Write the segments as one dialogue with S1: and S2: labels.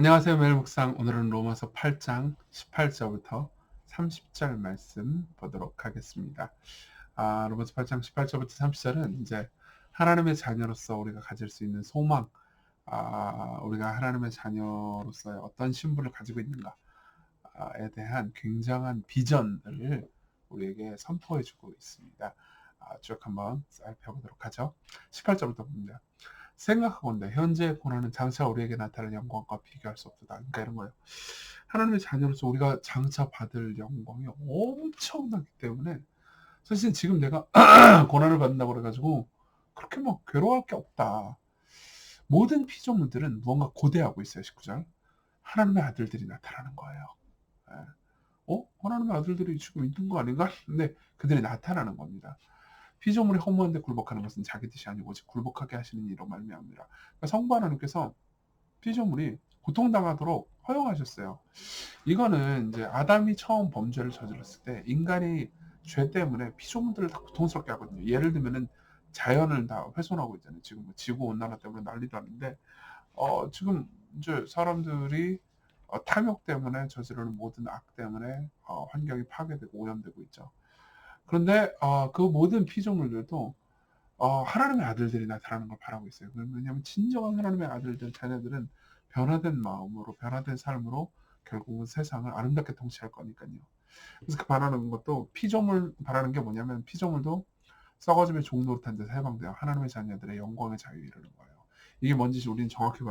S1: 안녕하세요. 매일 묵상. 오늘은 로마서 8장 18절부터 30절 말씀 보도록 하겠습니다. 로마서 8장 18절부터 30절은 이제 하나님의 자녀로서 우리가 가질 수 있는 소망, 우리가 하나님의 자녀로서의 어떤 신분을 가지고 있는가에 대한 굉장한 비전을 우리에게 선포해주고 있습니다. 쭉 한번 살펴보도록 하죠. 18절부터 봅니다. 생각하건대 현재의 고난은 장차 우리에게 나타날 영광과 비교할 수 없다. 그러니까 이런 거예요. 하나님의 자녀로서 우리가 장차 받을 영광이 엄청나기 때문에 사실 지금 내가 고난을 받는다고 그래가지고 그렇게 막 괴로워할 게 없다. 모든 피조물들은 무언가 고대하고 있어요. 19절. 하나님의 아들들이 나타나는 거예요. 예. 하나님의 아들들이 지금 있는 거 아닌가? 근데 그들이 나타나는 겁니다. 피조물이 허무한데 굴복하는 것은 자기 뜻이 아니고 오직 굴복하게 하시는 이로 말미암니라. 그러니까 성부 하나님께서 피조물이 고통당하도록 허용하셨어요. 이거는 이제 아담이 처음 범죄를 저질렀을 때 인간이 죄 때문에 피조물들을 다 고통스럽게 하거든요. 예를 들면은 자연을 다 훼손하고 있잖아요. 지금 뭐 지구 온난화 때문에 난리도 아닌데 지금 이제 사람들이 탐욕 때문에 저지르는 모든 악 때문에 환경이 파괴되고 오염되고 있죠. 그런데 그 모든 피조물들도 하나님의 아들들이 나타나는 걸 바라고 있어요. 왜냐하면 진정한 하나님의 아들들, 자녀들은 변화된 마음으로, 변화된 삶으로 결국은 세상을 아름답게 통치할 거니까요. 그래서 그 바라는 것도 피조물 바라는 게 뭐냐면 피조물도 썩어짐의 종노릇한 데서 해방되어 하나님의 자녀들의 영광의 자유에 이르는 거예요. 이게 뭔지 우리는 정확히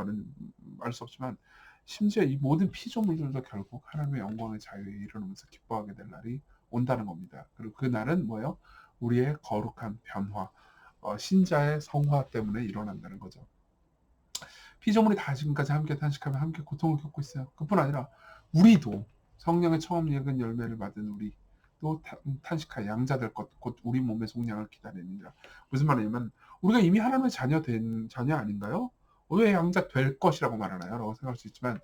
S1: 알 수 없지만 심지어 이 모든 피조물들도 결국 하나님의 영광의 자유에 이르면서 기뻐하게 될 날이 온다는 겁니다. 그리고 그 날은 뭐예요? 우리의 거룩한 변화, 신자의 성화 때문에 일어난다는 거죠. 피조물이 다 지금까지 함께 탄식하며 함께 고통을 겪고 있어요. 그뿐 아니라 우리도 성령의 처음 익은 열매를 받은 우리도 탄식하여 양자 될 것, 곧 우리 몸의 속량을 기다리느니라. 무슨 말이냐면 우리가 이미 하나님의 자녀 아닌가요? 왜 양자 될 것이라고 말하나요? 라고 생각할 수 있지만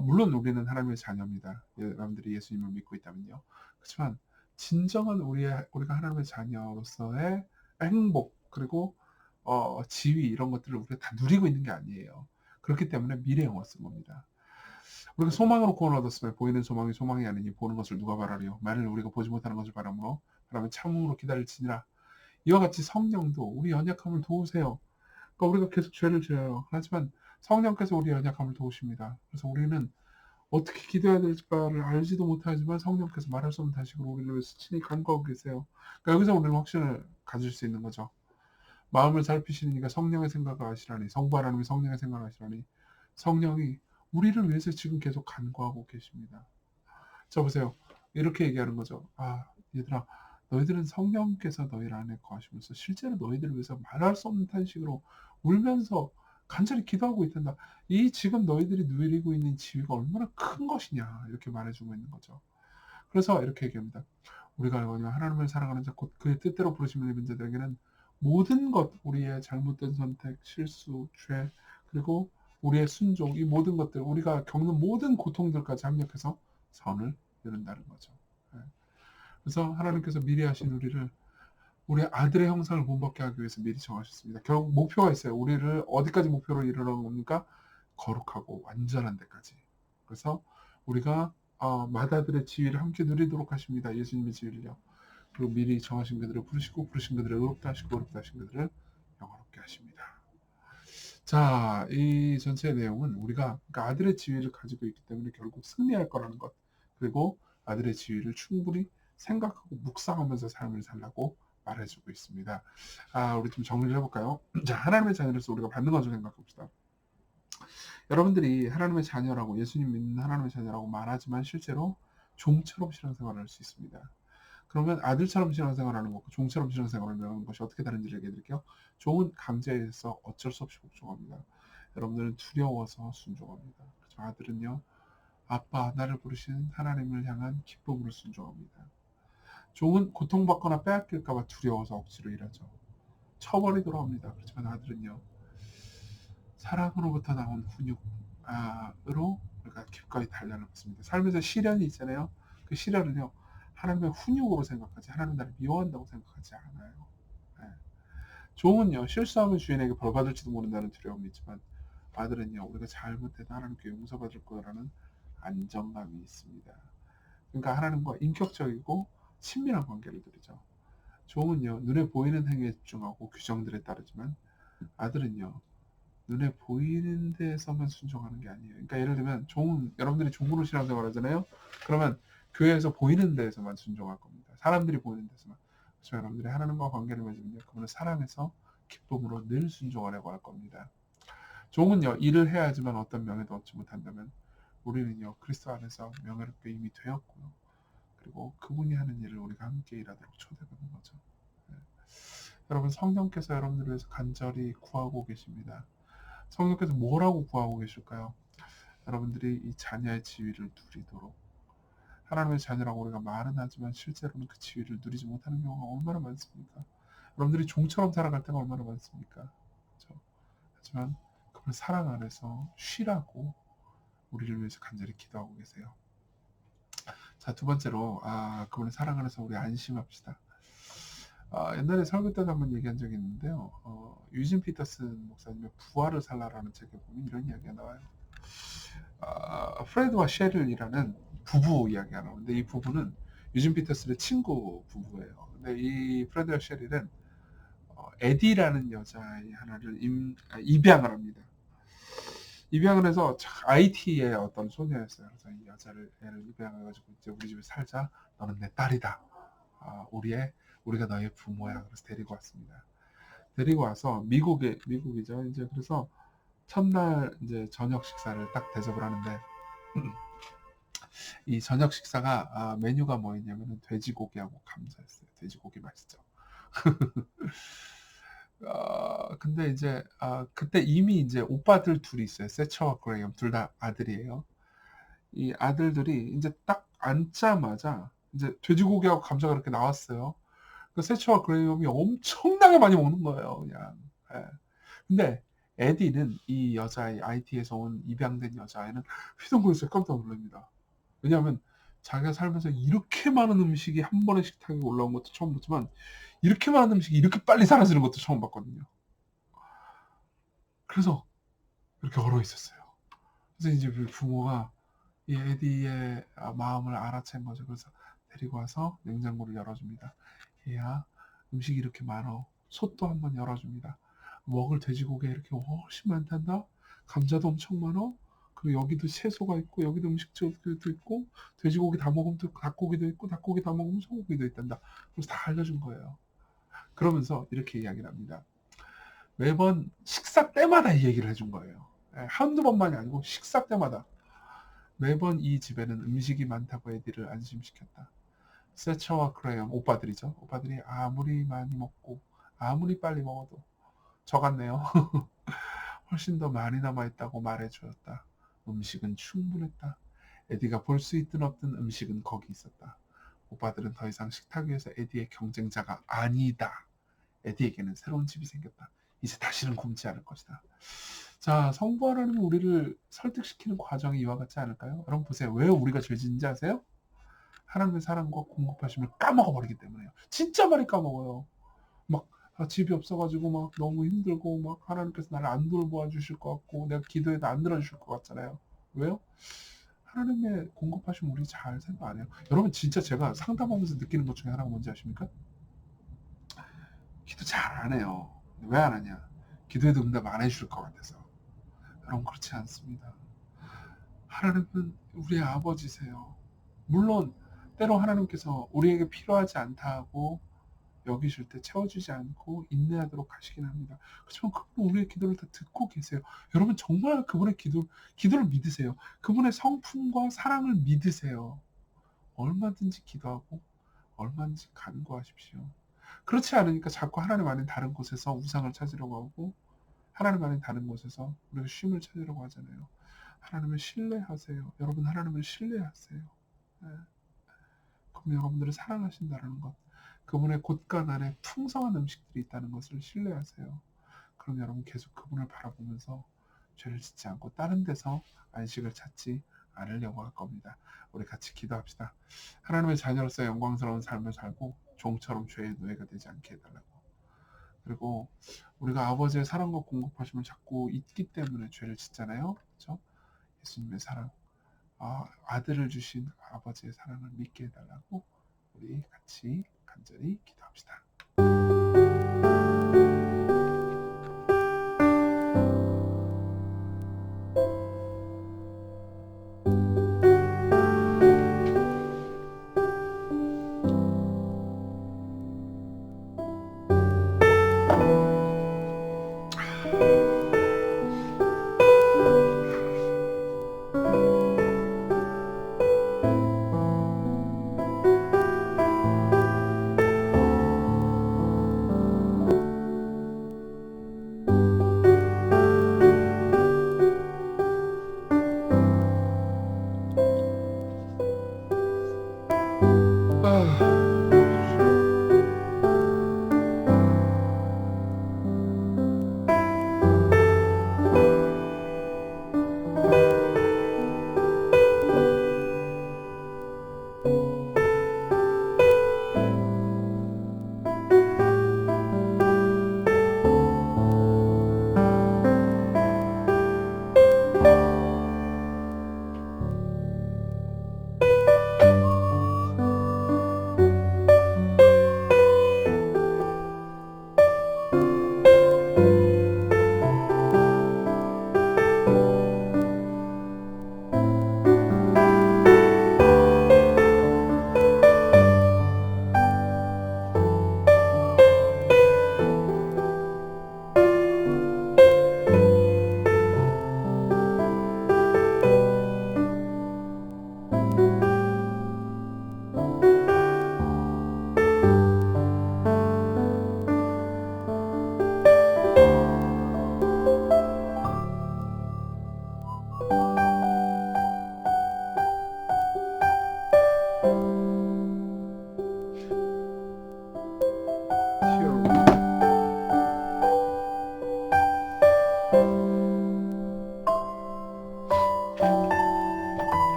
S1: 물론 우리는 하나님의 자녀입니다. 여러분들이 예수님을 믿고 있다면요. 그렇지만 진정한 우리가 하나님의 자녀로서의 행복 그리고 지위 이런 것들을 우리가 다 누리고 있는 게 아니에요. 그렇기 때문에 미래 영화 쓴 겁니다. 우리가 소망으로 구원을 얻었으면 보이는 소망이 소망이 아니니 보는 것을 누가 바라리요. 만일 우리가 보지 못하는 것을 바라면 참음으로 기다릴지니라. 이와 같이 성령도 우리 연약함을 도우세요. 그러니까 우리가 계속 죄를 지어요. 하지만 성령께서 우리 연약함을 도우십니다. 그래서 우리는 어떻게 기도해야 될지를 알지도 못하지만 성령께서 말할 수 없는 다식으로 우리를 위해서 친히 간구하고 계세요. 그러니까 여기서 우리는 확신을 가질 수 있는 거죠. 마음을 살피시는 이가 성령의 생각을 아시라니 성부 하나님이 성령의 생각을 아시라니 성령이 우리를 위해서 지금 계속 간구하고 계십니다. 자 보세요. 이렇게 얘기하는 거죠. 얘들아 너희들은 성령께서 너희를 안에 거하시면서 실제로 너희들을 위해서 말할 수 없는 탄식으로 울면서 간절히 기도하고 있단다. 이 지금 너희들이 누리고 있는 지위가 얼마나 큰 것이냐 이렇게 말해주고 있는 거죠. 그래서 이렇게 얘기합니다. 우리가 하나님을 사랑하는 자 곧 그의 뜻대로 부르심을 입은 자들에게는 모든 것 우리의 잘못된 선택, 실수, 죄 그리고 우리의 순종 이 모든 것들 우리가 겪는 모든 고통들까지 합력해서 선을 이룬다는 거죠. 예. 그래서 하나님께서 미리 하신 우리를 우리의 아들의 형상을 본받게 하기 위해서 미리 정하셨습니다. 결국 목표가 있어요. 우리를 어디까지 목표로 이르는 겁니까? 거룩하고 완전한 데까지. 그래서 우리가 맏아들의 지위를 함께 누리도록 하십니다. 예수님의 지위를요. 그리고 미리 정하신 그들을 부르시고 부르신 그들을 의롭다 하시고 의롭다 하신 그들을 영화롭게 하십니다. 자, 이 전체의 내용은 우리가 그러니까 아들의 지위를 가지고 있기 때문에 결국 승리할 거라는 것 그리고 아들의 지위를 충분히 생각하고 묵상하면서 삶을 살라고 말해주고 있습니다. 우리 좀 정리를 해볼까요? 자, 하나님의 자녀로서 우리가 받는 것 좀 생각해봅시다. 여러분들이 하나님의 자녀라고 예수님 믿는 하나님의 자녀라고 말하지만 실제로 종처럼 신앙생활을 할 수 있습니다. 그러면 아들처럼 신앙생활하는 것과 종처럼 신앙생활을 하는 것이 어떻게 다른지를 얘기해 드릴게요. 종은 강제에 의해서 어쩔 수 없이 복종합니다. 여러분들은 두려워서 순종합니다. 그렇지만 아들은요. 아빠 나를 부르신 하나님을 향한 기쁨으로 순종합니다. 종은 고통받거나 빼앗길까 봐 두려워서 억지로 일하죠. 처벌이 돌아옵니다. 그렇지만 아들은요. 사랑으로부터 나온 훈육으로 우리가 기꺼이 단련을 받습니다. 삶에서 시련이 있잖아요. 그 시련을요. 하나님의 훈육으로 생각하지 하나님 나를 미워한다고 생각하지 않아요. 네. 종은요. 실수하면 주인에게 벌 받을지도 모른다는 두려움이 있지만 아들은요, 우리가 잘못해도 하나님께 용서받을 거라는 안정감이 있습니다. 그러니까 하나님과 인격적이고 친밀한 관계를 누리죠. 종은요, 눈에 보이는 행위에 집중하고 규정들에 따르지만 아들은요, 눈에 보이는 데에서만 순종하는 게 아니에요. 그러니까 예를 들면 여러분들이 종으로 신앙생활 하잖아요. 그러면 교회에서 보이는 데에서만 순종할 겁니다. 사람들이 보이는 데서만. 그래서 여러분들이 하나님과 관계를 맺으면 그분을 사랑해서 기쁨으로 늘 순종하려고 할 겁니다. 종은요, 일을 해야 하지만 어떤 명예도 얻지 못한다면 우리는요, 그리스도 안에서 명예롭게 이미 되었고요. 그리고 그분이 하는 일을 우리가 함께 일하도록 초대받는 거죠. 네. 여러분, 성령께서 여러분들을 위해서 간절히 구하고 계십니다. 성령께서 뭐라고 구하고 계실까요? 여러분들이 이 자녀의 지위를 누리도록. 하나님의 자녀라고 우리가 말은 하지만 실제로는 그 지위를 누리지 못하는 경우가 얼마나 많습니까? 여러분들이 종처럼 살아갈 때가 얼마나 많습니까? 그렇죠? 하지만 그분의 사랑 안에서 쉬라고 우리를 위해서 간절히 기도하고 계세요. 자, 두 번째로 그분의 사랑 안에서 우리 안심합시다. 옛날에 설교 때도 한번 얘기한 적이 있는데요. 유진 피터슨 목사님의 부활을 살라라는 책에 보면 이런 이야기가 나와요. 프레드와 셰릴이라는 부부 이야기가 나오는데 이 부부는 유진 피터슨의 친구 부부예요. 근데 이 프레드와 셰릴은 에디라는 여자의 하나를 입양을 합니다. 입양을 해서 IT의 어떤 소녀였어요. 그래서 이 애를 입양해가지고 이제 우리 집에 살자. 너는 내 딸이다. 우리가 너의 부모야. 그래서 데리고 왔습니다. 데리고 와서 미국이죠. 이제 그래서 첫날 이제 저녁 식사를 딱 대접을 하는데 이 저녁 식사가 메뉴가 뭐였냐면은 돼지고기하고 감자였어요. 돼지고기 맛있죠. 근데 이제 그때 이미 이제 오빠들 둘이 있어요. 세처와 그레이엄 둘 다 아들이에요. 이 아들들이 이제 딱 앉자마자 이제 돼지고기하고 감자가 이렇게 나왔어요. 그 세처와 그레이엄이 엄청나게 많이 먹는 거예요. 그냥. 예. 근데 에디는 이 여자아이, IT에서 온 입양된 여자아이는 휘둥그레서 깜짝 놀랍니다. 왜냐하면 자기가 살면서 이렇게 많은 음식이 한 번에 식탁에 올라온 것도 처음 봤지만 이렇게 많은 음식이 이렇게 빨리 사라지는 것도 처음 봤거든요. 그래서 이렇게 얼어 있었어요. 그래서 이제 부모가 이 에디의 마음을 알아챈 거죠. 그래서 데리고 와서 냉장고를 열어줍니다. 얘야, 음식이 이렇게 많어. 솥도 한번 열어줍니다. 먹을 돼지고기가 이렇게 훨씬 많단다. 감자도 엄청 많어. 그리고 여기도 채소가 있고 여기도 음식도 있고 돼지고기 다 먹으면 또 닭고기도 있고 닭고기 다 먹으면 소고기도 있단다. 그래서 다 알려준 거예요. 그러면서 이렇게 이야기를 합니다. 매번 식사 때마다 이 얘기를 해준 거예요. 한두 번만이 아니고 식사 때마다. 매번 이 집에는 음식이 많다고 애들을 안심시켰다. 세처와 크레용 오빠들이죠. 오빠들이 아무리 많이 먹고 아무리 빨리 먹어도 적었네요. 훨씬 더 많이 남아있다고 말해주었다. 음식은 충분했다. 에디가 볼 수 있든 없든 음식은 거기 있었다. 오빠들은 더 이상 식탁 위에서 에디의 경쟁자가 아니다. 에디에게는 새로운 집이 생겼다. 이제 다시는 굶지 않을 것이다. 자, 성부 하나님은 우리를 설득시키는 과정이 이와 같지 않을까요? 여러분 보세요. 왜 우리가 죄진지 아세요? 하나님의 사랑과 공급하심을 까먹어버리기 때문에요. 진짜 많이 까먹어요. 막 집이 없어가지고 막 너무 힘들고 막 하나님께서 나를 안 돌보아 주실 것 같고 내가 기도해도 안 들어주실 것 같잖아요. 왜요? 하나님의 공급하심 우리 잘 생각 안 해요. 여러분 진짜 제가 상담하면서 느끼는 것 중에 하나가 뭔지 아십니까? 기도 잘 안 해요. 왜 안 하냐? 기도해도 응답 안 해줄 것 같아서. 여러분 그렇지 않습니다. 하나님은 우리의 아버지세요. 물론 때로 하나님께서 우리에게 필요하지 않다고 여기실 때 채워주지 않고 인내하도록 하시긴 합니다. 그렇지만 그분은 우리의 기도를 다 듣고 계세요. 여러분 정말 그분의 기도를 믿으세요. 그분의 성품과 사랑을 믿으세요. 얼마든지 기도하고 얼마든지 간구하십시오. 그렇지 않으니까 자꾸 하나님 아닌 다른 곳에서 우상을 찾으려고 하고 하나님 아닌 다른 곳에서 우리가 쉼을 찾으려고 하잖아요. 하나님을 신뢰하세요. 여러분 하나님을 신뢰하세요. 네. 그럼 여러분들을 사랑하신다는 것, 그분의 곳간 안에 풍성한 음식들이 있다는 것을 신뢰하세요. 그럼 여러분 계속 그분을 바라보면서 죄를 짓지 않고 다른 데서 안식을 찾지 않으려고 할 겁니다. 우리 같이 기도합시다. 하나님의 자녀로서 영광스러운 삶을 살고 종처럼 죄의 노예가 되지 않게 해달라고. 그리고 우리가 아버지의 사랑과 공급하심을 자꾸 잊기 때문에 죄를 짓잖아요. 그렇죠? 예수님의 사랑, 아들을 주신 아버지의 사랑을 믿게 해달라고 우리 같이 간절히 기도합시다.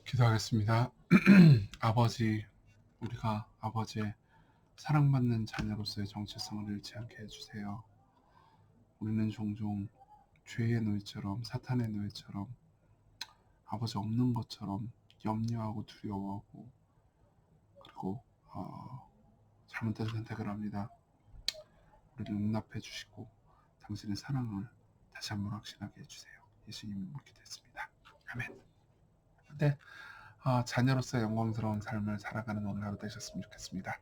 S1: 기도하겠습니다. 아버지, 우리가 아버지의 사랑받는 자녀로서의 정체성을 잃지 않게 해주세요. 우리는 종종 죄의 노예처럼, 사탄의 노예처럼, 아버지 없는 것처럼 염려하고 두려워하고, 그리고 잘못된 선택을 합니다. 우리를 용납해 주시고 당신의 사랑을 다시 한번 확신하게 해주세요. 예수님을 묻게 됐습니다. 아멘. 네, 자녀로서의 영광스러운 삶을 살아가는 오늘 하루 되셨으면 좋겠습니다.